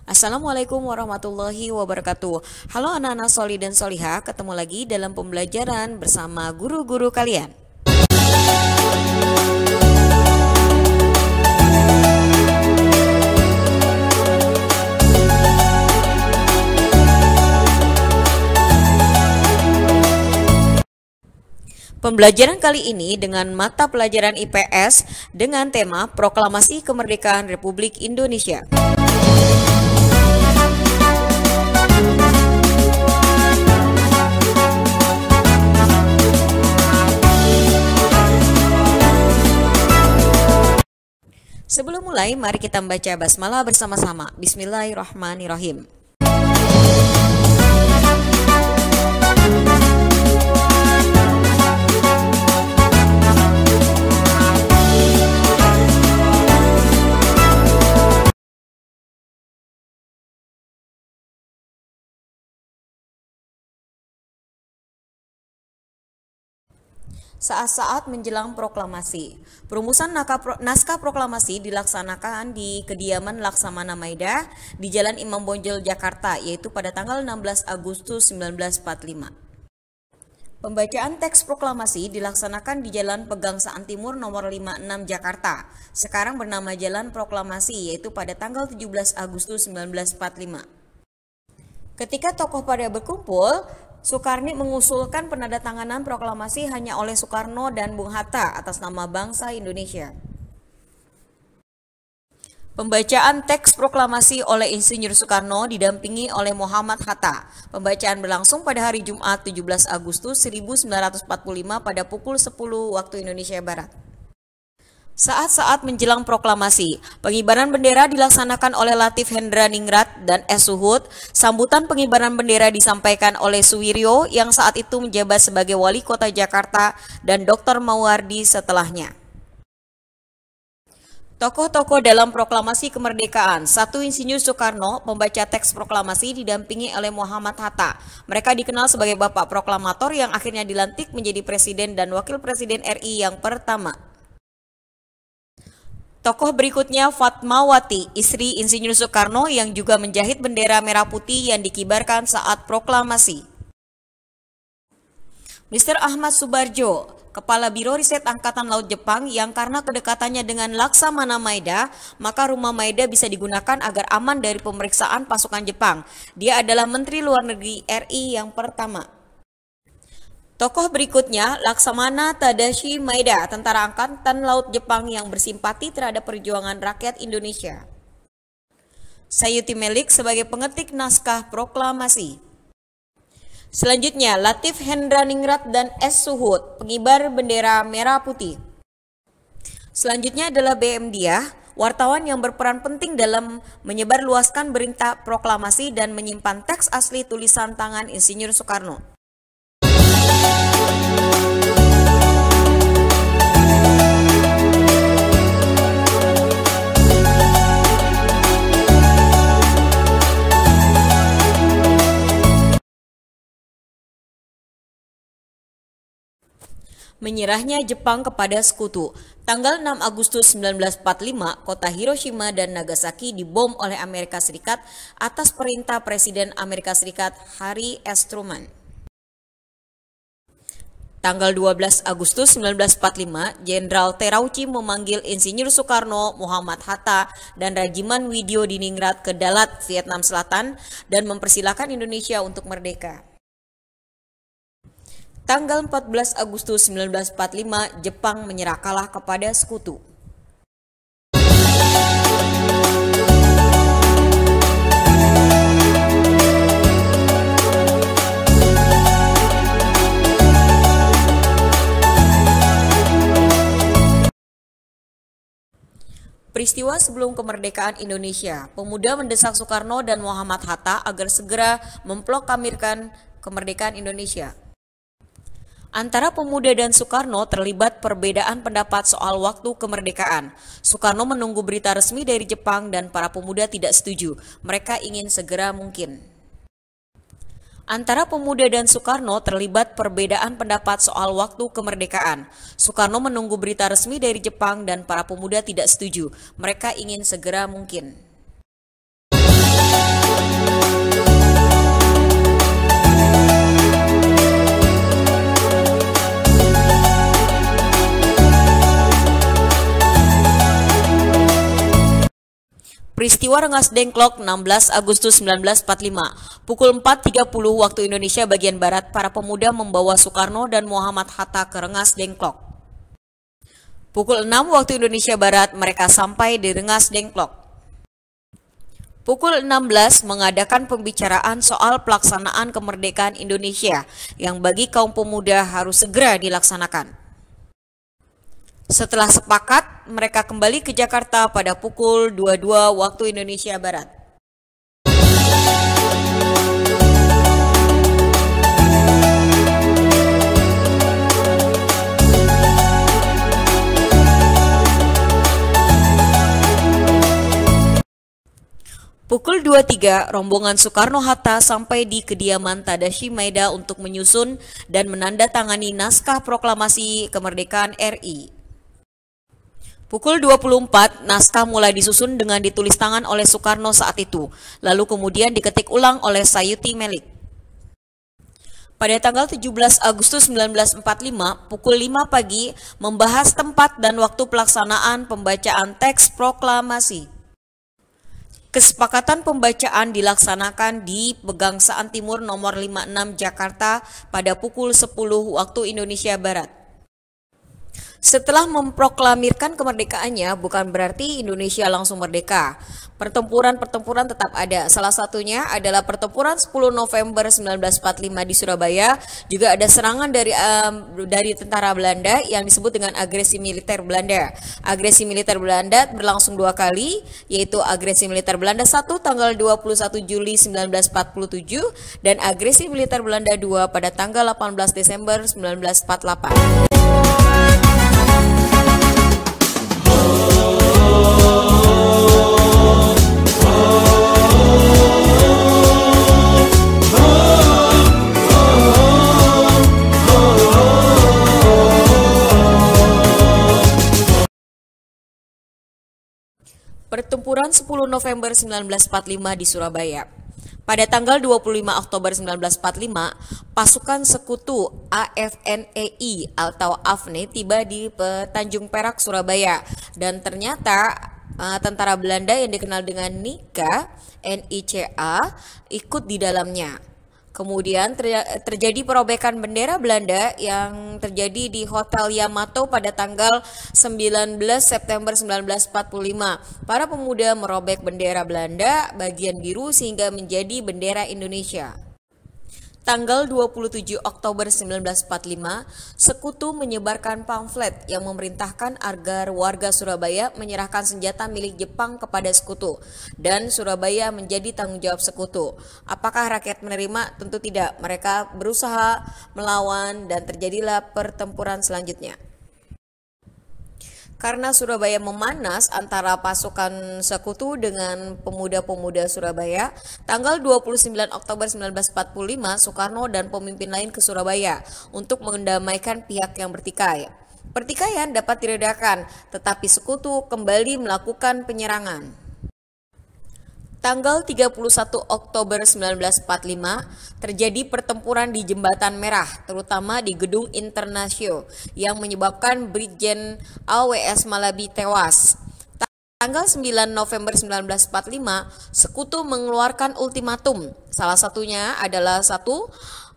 Assalamualaikum warahmatullahi wabarakatuh. Halo anak-anak soli dan soliha, ketemu lagi dalam pembelajaran bersama guru-guru kalian. Pembelajaran kali ini dengan mata pelajaran IPS dengan tema Proklamasi Kemerdekaan Republik Indonesia. Sebelum mulai, mari kita membaca basmalah bersama-sama. Bismillahirrahmanirrahim. Saat-saat menjelang proklamasi, perumusan naskah proklamasi dilaksanakan di kediaman Laksamana Maida di Jalan Imam Bonjol, Jakarta, yaitu pada tanggal 16 Agustus 1945. Pembacaan teks proklamasi dilaksanakan di Jalan Pegangsaan Timur nomor 56 Jakarta, sekarang bernama Jalan Proklamasi, yaitu pada tanggal 17 Agustus 1945. Ketika tokoh pada berkumpul, Soekarno mengusulkan penandatanganan proklamasi hanya oleh Soekarno dan Bung Hatta atas nama bangsa Indonesia. Pembacaan teks proklamasi oleh Insinyur Soekarno didampingi oleh Muhammad Hatta. Pembacaan berlangsung pada hari Jumat 17 Agustus 1945 pada pukul 10 waktu Indonesia Barat. Saat-saat menjelang proklamasi, pengibaran bendera dilaksanakan oleh Latif Hendraningrat dan S. Suhut. Sambutan pengibaran bendera disampaikan oleh Suwiryo yang saat itu menjabat sebagai Wali Kota Jakarta dan Dr. Mawardi setelahnya. Tokoh-tokoh dalam proklamasi kemerdekaan. 1. Insinyur Soekarno, pembaca teks proklamasi didampingi oleh Muhammad Hatta. Mereka dikenal sebagai Bapak Proklamator yang akhirnya dilantik menjadi Presiden dan Wakil Presiden RI yang pertama. Tokoh berikutnya Fatmawati, istri Insinyur Soekarno yang juga menjahit bendera merah putih yang dikibarkan saat proklamasi. Mr. Ahmad Subarjo, Kepala Biro Riset Angkatan Laut Jepang yang karena kedekatannya dengan Laksamana Maida, maka rumah Maida bisa digunakan agar aman dari pemeriksaan pasukan Jepang. Dia adalah Menteri Luar Negeri RI yang pertama. Tokoh berikutnya, Laksamana Tadashi Maida, tentara angkatan laut Jepang yang bersimpati terhadap perjuangan rakyat Indonesia. Sayuti Melik sebagai pengetik naskah proklamasi. Selanjutnya, Latif Hendraningrat dan S. Suhut, pengibar bendera merah putih. Selanjutnya adalah BM Diah, wartawan yang berperan penting dalam menyebarluaskan berita proklamasi dan menyimpan teks asli tulisan tangan Insinyur Soekarno. Menyerahnya Jepang kepada sekutu. Tanggal 6 Agustus 1945, kota Hiroshima dan Nagasaki dibom oleh Amerika Serikat atas perintah Presiden Amerika Serikat Harry S. Truman. Tanggal 12 Agustus 1945, Jenderal Terauchi memanggil Insinyur Soekarno, Muhammad Hatta, dan Rajiman Widyodiningrat ke Dalat, Vietnam Selatan, dan mempersilahkan Indonesia untuk merdeka. Tanggal 14 Agustus 1945, Jepang menyerah kalah kepada sekutu. Peristiwa sebelum kemerdekaan Indonesia, pemuda mendesak Soekarno dan Muhammad Hatta agar segera memproklamirkan kemerdekaan Indonesia. Antara pemuda dan Soekarno terlibat perbedaan pendapat soal waktu kemerdekaan. Soekarno menunggu berita resmi dari Jepang dan para pemuda tidak setuju. Mereka ingin segera mungkin. Antara pemuda dan Soekarno terlibat perbedaan pendapat soal waktu kemerdekaan. Soekarno menunggu berita resmi dari Jepang dan para pemuda tidak setuju. Mereka ingin segera mungkin. Peristiwa Rengas Dengklok 16 Agustus 1945, pukul 4.30 waktu Indonesia bagian Barat, para pemuda membawa Soekarno dan Muhammad Hatta ke Rengas Dengklok. Pukul 6 waktu Indonesia Barat, mereka sampai di Rengas Dengklok. Pukul 16 mengadakan pembicaraan soal pelaksanaan kemerdekaan Indonesia yang bagi kaum pemuda harus segera dilaksanakan. Setelah sepakat, mereka kembali ke Jakarta pada pukul 22 waktu Indonesia Barat. Pukul 23, rombongan Soekarno-Hatta sampai di kediaman Tadashi Maeda untuk menyusun dan menandatangani naskah proklamasi kemerdekaan RI. Pukul 24, naskah mulai disusun dengan ditulis tangan oleh Soekarno saat itu, lalu kemudian diketik ulang oleh Sayuti Melik. Pada tanggal 17 Agustus 1945, pukul 5 pagi, membahas tempat dan waktu pelaksanaan pembacaan teks proklamasi. Kesepakatan pembacaan dilaksanakan di Pegangsaan Timur nomor 56 Jakarta pada pukul 10 waktu Indonesia Barat. Setelah memproklamirkan kemerdekaannya, bukan berarti Indonesia langsung merdeka. Pertempuran-pertempuran tetap ada. Salah satunya adalah pertempuran 10 November 1945 di Surabaya. Juga ada serangan dari tentara Belanda yang disebut dengan agresi militer Belanda. Agresi militer Belanda berlangsung 2 kali, yaitu agresi militer Belanda 1 tanggal 21 Juli 1947 dan agresi militer Belanda 2 pada tanggal 18 Desember 1948. Pertempuran 10 November 1945 di Surabaya. Pada tanggal 25 Oktober 1945, pasukan sekutu AFNEI atau AFNE tiba di Tanjung Perak, Surabaya. Dan ternyata tentara Belanda yang dikenal dengan NICA ikut di dalamnya. Kemudian terjadi perobekan bendera Belanda yang terjadi di Hotel Yamato pada tanggal 19 September 1945. Para pemuda merobek bendera Belanda bagian biru sehingga menjadi bendera Indonesia. Tanggal 27 Oktober 1945, sekutu menyebarkan pamflet yang memerintahkan agar warga Surabaya menyerahkan senjata milik Jepang kepada sekutu dan Surabaya menjadi tanggung jawab sekutu. Apakah rakyat menerima? Tentu tidak. Mereka berusaha melawan dan terjadilah pertempuran selanjutnya. Karena Surabaya memanas antara pasukan sekutu dengan pemuda-pemuda Surabaya, tanggal 29 Oktober 1945, Soekarno dan pemimpin lain ke Surabaya untuk mendamaikan pihak yang bertikai. Pertikaian dapat diredakan, tetapi sekutu kembali melakukan penyerangan. Tanggal 31 Oktober 1945, terjadi pertempuran di Jembatan Merah, terutama di Gedung Internasio, yang menyebabkan Brigjen AWS Malabi tewas. Tanggal 9 November 1945, sekutu mengeluarkan ultimatum. Salah satunya adalah 1.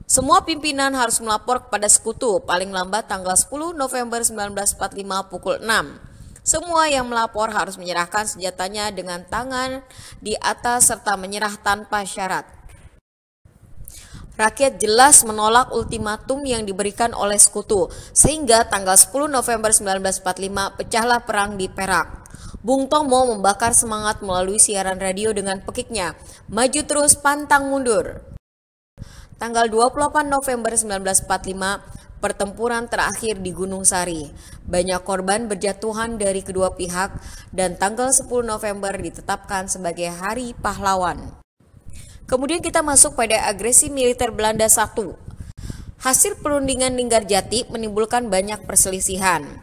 Semua pimpinan harus melapor kepada sekutu paling lambat tanggal 10 November 1945 pukul 6. Semua yang melapor harus menyerahkan senjatanya dengan tangan di atas serta menyerah tanpa syarat. Rakyat jelas menolak ultimatum yang diberikan oleh sekutu, sehingga tanggal 10 November 1945 pecahlah perang di Perak. Bung Tomo membakar semangat melalui siaran radio dengan pekiknya, "Maju terus, pantang mundur." Tanggal 28 November 1945, pertempuran terakhir di Gunung Sari. Banyak korban berjatuhan dari kedua pihak dan tanggal 10 November ditetapkan sebagai Hari Pahlawan. Kemudian kita masuk pada agresi militer Belanda 1. Hasil perundingan Linggarjati menimbulkan banyak perselisihan.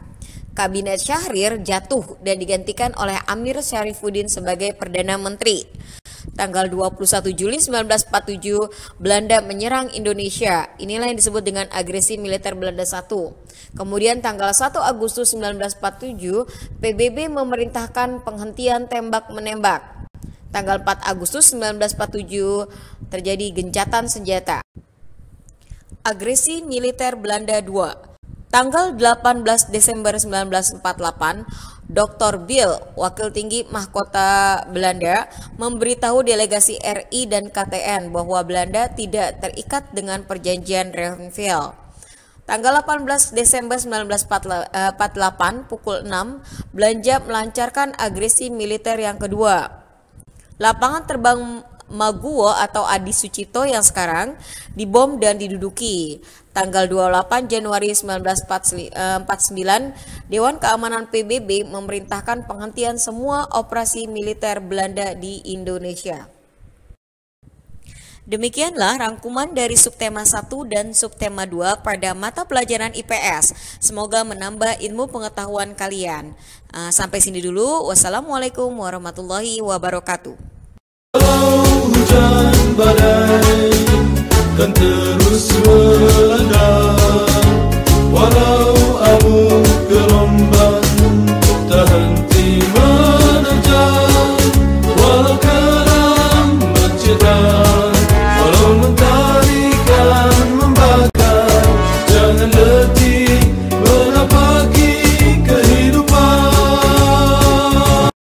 Kabinet Syahrir jatuh dan digantikan oleh Amir Syarifuddin sebagai Perdana Menteri. Tanggal 21 Juli 1947, Belanda menyerang Indonesia. Inilah yang disebut dengan agresi militer Belanda 1. Kemudian tanggal 1 Agustus 1947, PBB memerintahkan penghentian tembak-menembak. Tanggal 4 Agustus 1947 terjadi gencatan senjata. Agresi militer Belanda II. Tanggal 18 Desember 1948, Dr. Bill, wakil tinggi mahkota Belanda, memberitahu delegasi RI dan KTN bahwa Belanda tidak terikat dengan perjanjian Renville. Tanggal 18 Desember 1948 pukul 6, Belanda melancarkan agresi militer yang kedua. Lapangan terbang Maguwo atau Adi Sucipto yang sekarang dibom dan diduduki. Tanggal 28 Januari 1949, Dewan Keamanan PBB memerintahkan penghentian semua operasi militer Belanda di Indonesia. Demikianlah rangkuman dari subtema 1 dan subtema 2 pada mata pelajaran IPS. Semoga menambah ilmu pengetahuan kalian. Sampai sini dulu. Wassalamualaikum warahmatullahi wabarakatuh. Hujan badai kan terus melanda.